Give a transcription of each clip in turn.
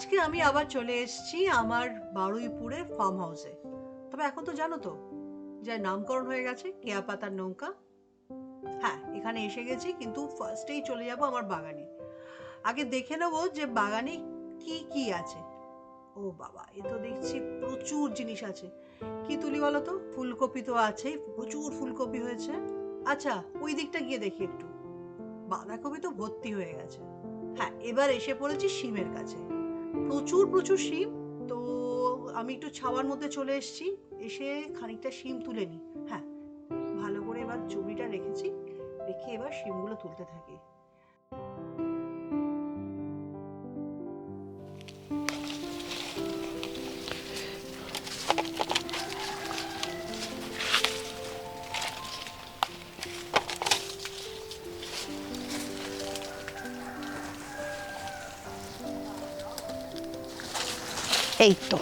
আজকে আমি আবার চলে এসেছি আমার বারুইপুরের ফার্ম হাউসে। তবে এখন তো জানো তো যার নামকরণ হয়ে গেছে কেয়া পাতার নৌকা। হ্যাঁ, এখানে এসে গেছি, কিন্তু ফার্স্টেই চলে যাব আমার বাগানে। আগে দেখে নেবো যে বাগানে কি কি আছে। ও বাবা, এ তো দেখছি প্রচুর জিনিস আছে। কি তুলি বলো তো? ফুলকপি তো আছেই, প্রচুর ফুলকপি হয়েছে। আচ্ছা, ওই দিকটা গিয়ে দেখি একটু। বাঁধাকপি তো ভর্তি হয়ে গেছে। হ্যাঁ, এবার এসে পড়েছি শিমের কাছে। প্রচুর প্রচুর শিম। তো আমি একটু ছাওয়ার মধ্যে চলে এসেছি, এসে খানিকটা শিম তুলে নিই। হ্যাঁ, ভালো করে এবার চুবিটা রেখেছি, রেখে এবার শিমগুলো তুলতে থাকি। এই তো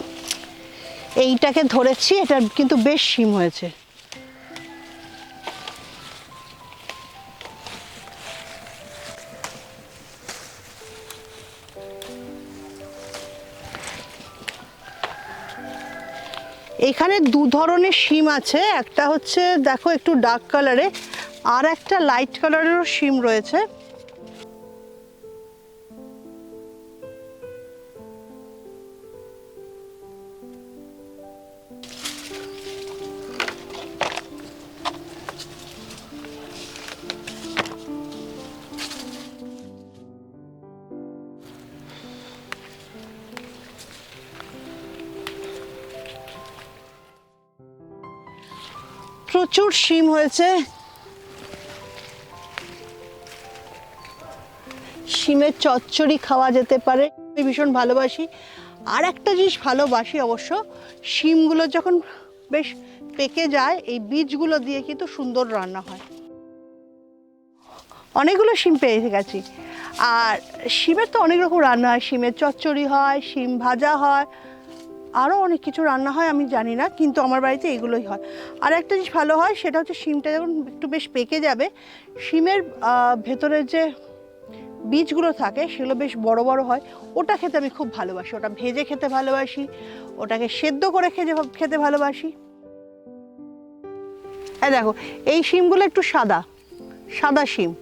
এইটাকে ধরেছি, এটা কিন্তু বেশ শিম হয়েছে। এখানে দু ধরনের শিম আছে, একটা হচ্ছে দেখো একটু ডার্ক কালারে, আর একটা লাইট কালারেরও শিম রয়েছে। প্রচুর শিম হয়েছে। শিমের চচ্চড়ি খাওয়া যেতে পারে, আমি ভীষণ ভালোবাসি। আর একটা জিনিস ভালোবাসি অবশ্য, শিমগুলো যখন বেশ পেকে যায় এই বীজগুলো দিয়ে কিন্তু সুন্দর রান্না হয়। অনেকগুলো শিম পেয়ে গেছি। আর শিমের তো অনেক রকম রান্না হয়, শিমের চচ্চড়ি হয়, শিম ভাজা হয়, আরও অনেক কিছু রান্না হয় আমি জানি না, কিন্তু আমার বাড়িতে এগুলোই হয়। আর একটা জিনিস ভালো হয়, সেটা হচ্ছে শিমটা যখন একটু বেশ পেকে যাবে, শিমের ভেতরের যে বীজগুলো থাকে সেগুলো বেশ বড় বড় হয়, ওটা খেতে আমি খুব ভালোবাসি। ওটা ভেজে খেতে ভালোবাসি, ওটাকে সেদ্ধ করে খেতে ভালোবাসি। এই দেখো, এই শিমগুলো একটু সাদা সাদা শিম।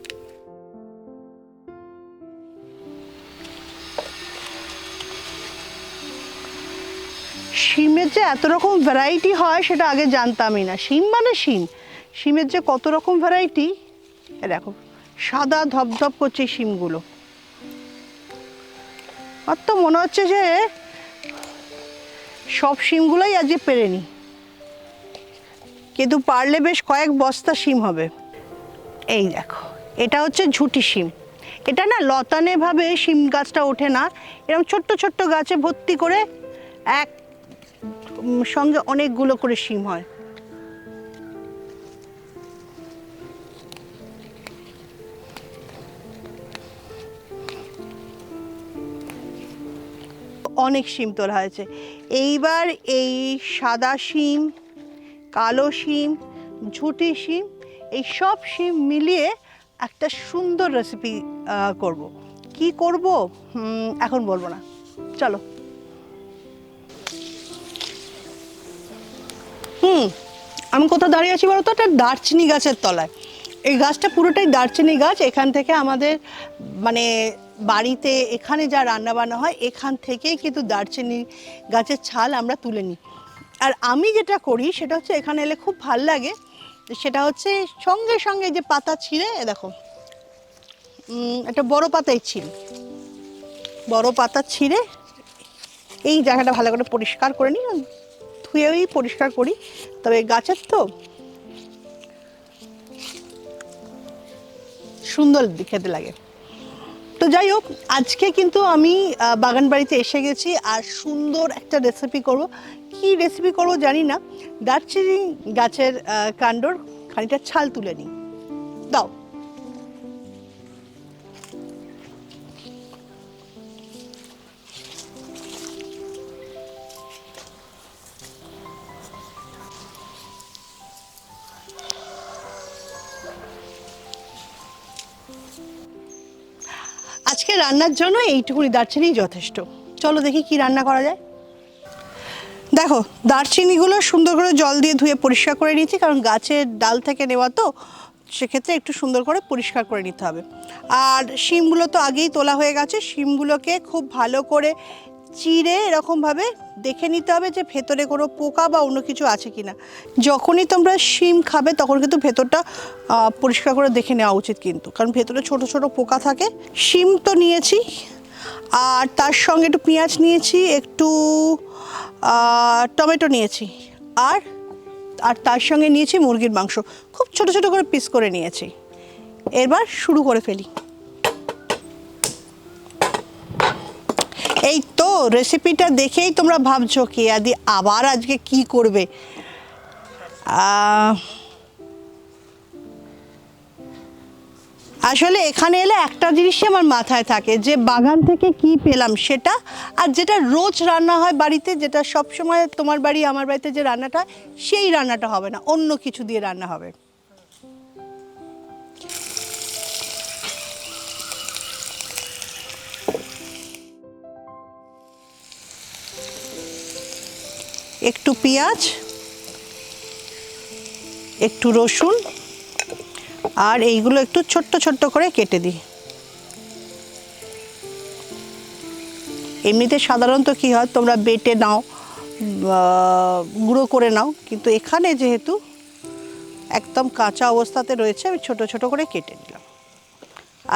শিমের যে এত রকম ভ্যারাইটি হয় সেটা আগে জানতামই না। শিম মানে শিম, শিমের যে কত রকম ভ্যারাইটি। দেখো সাদা ধপধপ করছে শিমগুলো, আর তো মনে হচ্ছে যে সব শিমগুলোই আজকে পেরে নি, কিন্তু পারলে বেশ কয়েক বস্তা শিম হবে। এই দেখো, এটা হচ্ছে ঝুটি শিম। এটা না লতানে ভাবে শিম গাছটা ওঠে না, এরকম ছোট্ট ছোট্ট গাছে ভর্তি করে এক সঙ্গে অনেকগুলো করে শিম হয়। অনেক শিম তোলা হয়েছে। এইবার এই সাদা শিম, কালো শিম, ঝুটি শিম, এই সব শিম মিলিয়ে একটা সুন্দর রেসিপি করব। কি করব এখন বলবো না, চলো। আমি কোথাও দাঁড়িয়ে আছি বলো তো? একটা দারচিনি গাছের তলায়। এই গাছটা পুরোটাই দারচিনি গাছ। এখান থেকে আমাদের মানে বাড়িতে এখানে যা রান্না বান্না হয় এখান থেকেই কিন্তু দারচিনি গাছের ছাল আমরা তুলে নিই। আর আমি যেটা করি সেটা হচ্ছে, এখানে এলে খুব ভাল লাগে, সেটা হচ্ছে সঙ্গে সঙ্গে যে পাতা ছিঁড়ে, দেখো একটা বড় পাতাই ছিঁড়ি, বড় পাতা ছিঁড়ে এই জায়গাটা ভালো করে পরিষ্কার করে নিই, ধুয়েই পরিষ্কার করি। তবে গাছের তো সুন্দর খেতে লাগে। তো যাই হোক, আজকে কিন্তু আমি বাগান বাড়িতে এসে গেছি আর সুন্দর একটা রেসিপি করব। কি রেসিপি করব জানি না। দারচিনি গাছের কাণ্ডর খানিকটা ছাল তুলে নিই, দাও। আজকে রান্নার জন্য এইটুকুনি দারচিনি যথেষ্ট। চলো দেখি কি রান্না করা যায়। দেখো দারচিনিগুলো সুন্দর করে জল দিয়ে ধুয়ে পরিষ্কার করে নিয়েছি, কারণ গাছের ডাল থেকে নেওয়া তো, সেক্ষেত্রে একটু সুন্দর করে পরিষ্কার করে নিতে হবে। আর শিমগুলো তো আগেই তোলা হয়ে গেছে, শিমগুলোকে খুব ভালো করে চিড়ে এরকমভাবে দেখে নিতে হবে যে ভেতরে কোনো পোকা বা অন্য কিছু আছে কি না। যখনই তোমরা শিম খাবে তখন কিন্তু ভেতরটা পরিষ্কার করে দেখে নেওয়া উচিত কিন্তু, কারণ ভেতরে ছোট ছোট পোকা থাকে। শিম তো নিয়েছি, আর তার সঙ্গে একটু পেঁয়াজ নিয়েছি, একটু টমেটো নিয়েছি, আর আর তার সঙ্গে নিয়েছি মুরগির মাংস, খুব ছোট ছোট করে পিস করে নিয়েছি। এবার শুরু করে ফেলি। এই তো রেসিপিটা দেখেই তোমরা ভাবছো কেয়া দি আবার আজকে কি করবে। আসলে এখানে এলে একটা জিনিসই আমার মাথায় থাকে, যে বাগান থেকে কি পেলাম সেটা, আর যেটা রোজ রান্না হয় বাড়িতে, যেটা সব সময় তোমার বাড়ি আমার বাড়িতে যে রান্নাটা, সেই রান্নাটা হবে না, অন্য কিছু দিয়ে রান্না হবে। একটু পেঁয়াজ, একটু রসুন, আর এইগুলো একটু ছোট্ট ছোট্ট করে কেটে দিই। এমনিতে সাধারণত কী হয়, তোমরা বেটে নাও, গুঁড়ো করে নাও, কিন্তু এখানে যেহেতু একদম কাঁচা অবস্থাতে রয়েছে, আমি ছোট ছোট করে কেটে নিলাম।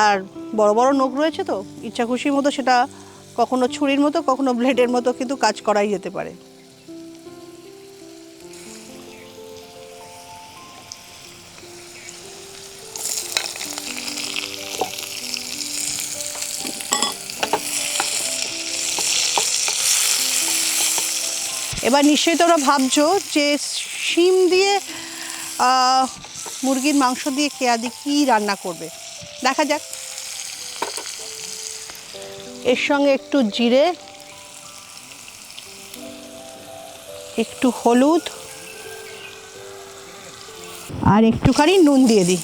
আর বড় বড় নখ রয়েছে তো, ইচ্ছা খুশির মতো সেটা কখনো ছুরির মতো, কখনো ব্লেডের মতো কিন্তু কাজ করাই যেতে পারে। এবার নিশ্চয়ই তোমরা ভাবছো যে শিম দিয়ে মুরগির মাংস দিয়ে কেয়া দি কী রান্না করবে। দেখা যাক। এর সঙ্গে একটু জিরে, একটু হলুদ, আর একটুখানি নুন দিয়ে দিই।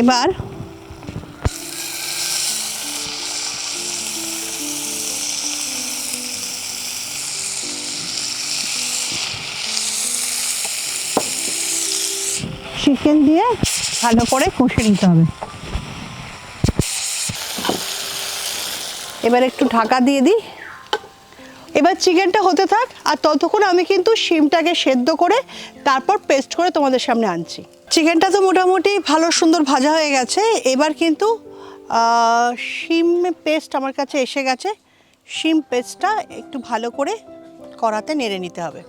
এবার চিকেন দিয়ে ভালো করে কষে নিতে হবে। এবার একটু ঢাকা দিয়ে দিই। এবার চিকেনটা হতে থাক, আর ততক্ষণ আমি কিন্তু শিমটাকে সেদ্ধ করে তারপর পেস্ট করে তোমাদের সামনে আনছি। চিকেনটা তো মোটামুটি ভালো সুন্দর ভাজা হয়ে গেছে। এবার কিন্তু শিম পেস্ট আমার কাছে এসে গেছে। শিম পেস্টটা একটু ভালো করে কড়াতে নেড়ে নিতে হবে।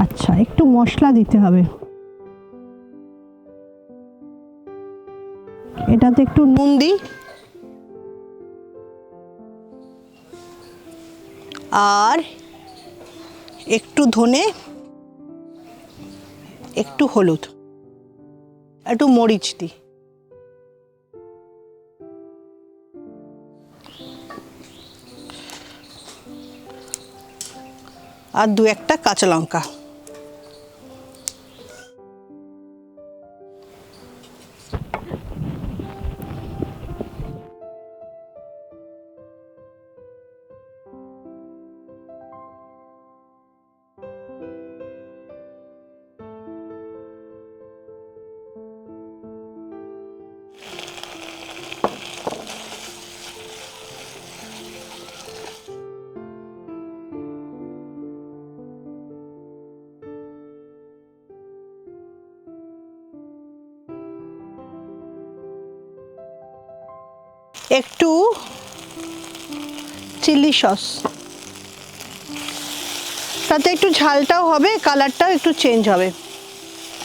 আচ্ছা, একটু মশলা দিতে হবে। এটাতে একটু নুন দিই, আর একটু ধনে, একটু হলুদ, একটু মরিচ দিই, আর দু একটা কাঁচা লঙ্কা। একটু চিলি সস, তাতে একটু ঝালটাও হবে, কালারটাও একটু চেঞ্জ হবে।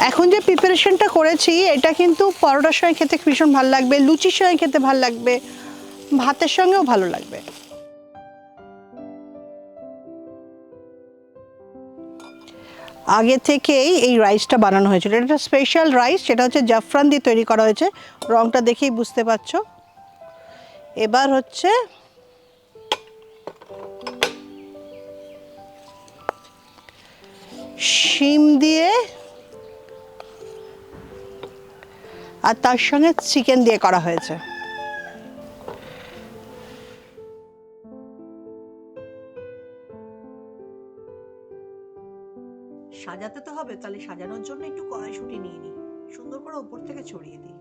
এখন যে প্রিপারেশনটা করেছি এটা কিন্তু পরোটার সঙ্গে খেতে ভীষণ ভালো লাগবে, লুচির সঙ্গে খেতে ভালো লাগবে, ভাতের সঙ্গেও ভালো লাগবে। আগে থেকেই এই রাইসটা বানানো হয়েছিল। এটা একটা স্পেশাল রাইস, সেটা হচ্ছে জাফরান দিয়ে তৈরি করা হয়েছে, রঙটা দেখেই বুঝতে পারছো। এবার হচ্ছে শিম দিয়ে আর তার সঙ্গে চিকেন দিয়ে করা হয়েছে। সাজাতে তো হবে, তাহলে সাজানোর জন্য একটু কড়াইশুঁটি নিয়ে নিই, সুন্দর করে উপর থেকে ছড়িয়ে দিই।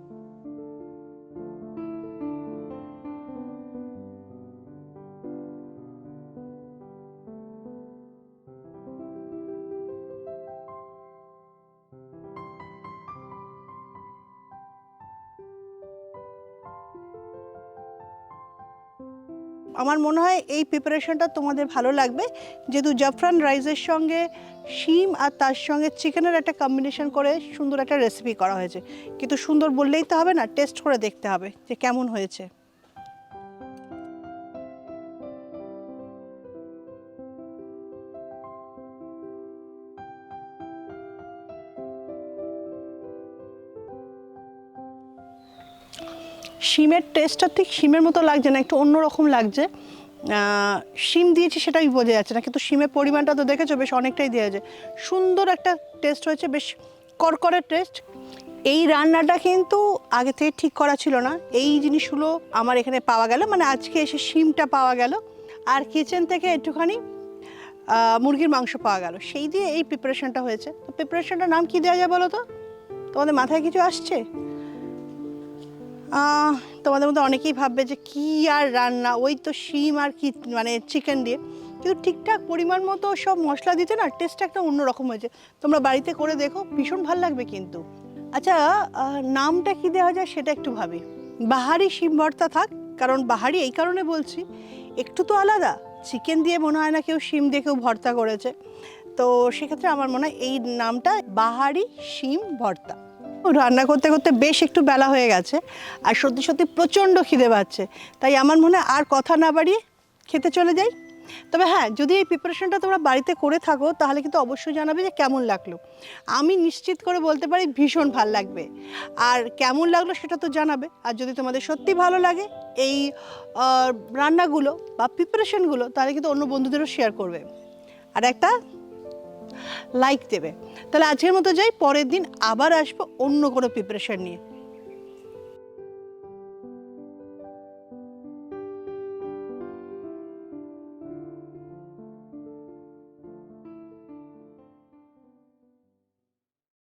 আমার মনে হয় এই প্রিপারেশনটা তোমাদের ভালো লাগবে, যেহেতু জাফরান রাইসের সঙ্গে শিম আর তার সঙ্গে চিকেনের একটা কম্বিনেশন করে সুন্দর একটা রেসিপি করা হয়েছে। কিন্তু সুন্দর বললেই তো হবে না, টেস্ট করে দেখতে হবে যে কেমন হয়েছে। শিমের টেস্টটা ঠিক শিমের মতো লাগছে না, একটু অন্যরকম লাগছে। শিম দিয়েছি সেটাই বোঝা যাচ্ছে না, কিন্তু শিমের পরিমাণটা তো দেখেছো বেশ অনেকটাই দেওয়া যায়। সুন্দর একটা টেস্ট হয়েছে, বেশ করকরে টেস্ট। এই রান্নাটা কিন্তু আগে থেকে ঠিক করা ছিল না, এই জিনিসগুলো আমার এখানে পাওয়া গেল, মানে আজকে এসে শিমটা পাওয়া গেল আর কিচেন থেকে একটুখানি মুরগির মাংস পাওয়া গেল, সেই দিয়ে এই প্রিপারেশনটা হয়েছে। তো প্রিপারেশনটার নাম কী দেওয়া যায় বলো তো? তোমাদের মাথায় কিছু আসছে? তোমাদের মধ্যে অনেকেই ভাববে যে কী আর রান্না, ওই তো শিম আর কি মানে চিকেন দিয়ে, কিন্তু ঠিকঠাক পরিমাণ মতো সব মশলা দিতে না টেস্টটা একটা অন্যরকম হয়েছে। তোমরা বাড়িতে করে দেখো, ভীষণ ভালো লাগবে কিন্তু। আচ্ছা, নামটা কি দেওয়া যায় সেটা একটু ভাবি। বাহারি শিম ভর্তা থাক, কারণ বাহারি এই কারণে বলছি, একটু তো আলাদা। চিকেন দিয়ে মনে হয় না কেউ শিম দিয়ে কেউ ভর্তা করেছে, তো সেক্ষেত্রে আমার মনে হয় এই নামটা বাহারি শিম ভর্তা। রান্না করতে করতে বেশ একটু বেলা হয়ে গেছে আর সত্যি সত্যি প্রচণ্ড খিদে পাচ্ছে, তাই আমার মনে হয় আর কথা না বাড়িয়ে খেতে চলে যাই। তবে হ্যাঁ, যদি এই প্রিপারেশনটা তোমরা বাড়িতে করে থাকো তাহলে কিন্তু অবশ্যই জানাবে যে কেমন লাগলো। আমি নিশ্চিত করে বলতে পারি ভীষণ ভালো লাগবে, আর কেমন লাগলো সেটা তো জানাবে। আর যদি তোমাদের সত্যি ভালো লাগে এই রান্নাগুলো বা প্রিপারেশনগুলো, তাহলে কিন্তু অন্য বন্ধুদেরও শেয়ার করবে আর একটা লাইক দেবে। তাহলে আজকের মতো যাই, পরের দিন আবার আসবো অন্য কোনো প্রিপারেশন নিয়ে।